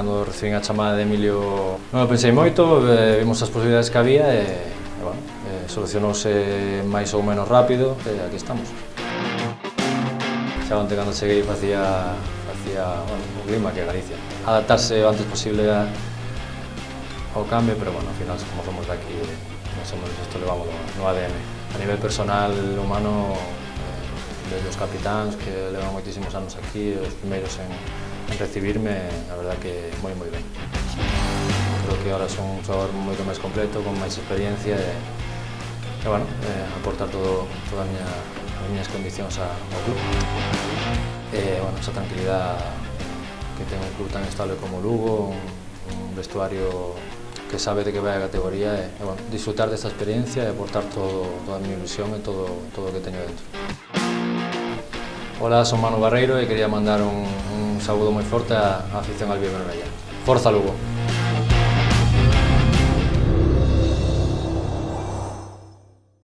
cando recibín a chamada de Emilio non o pensei moito, vimos as posibilidades que había e bueno, solucionouse máis ou menos rápido e aquí estamos. Xa onte cando cheguei facía bueno, o clima que é Galicia. Adaptarse o antes posible ao cambio, pero bueno, ao final, como somos de aquí, máis ou menos isto levámoslo no ADN. A nivel personal, humano, desde os capitáns que levan moitísimos anos aquí, os primeiros en recibirme, a verdad que moi ben. Creo que ahora son un xogador moito máis completo, con máis experiencia e bueno, aportar todas as miñas condicións ao club. E bueno, esa tranquilidade que ten un club tan estable como o Lugo, un vestuario que sabe de que vai a categoría e bueno, disfrutar desta experiencia e aportar toda a miña ilusión e todo o que teño dentro. Hola, son Manu Barreiro e quería mandar un saúdo moi forte á afición albivermella. Forza Lugo!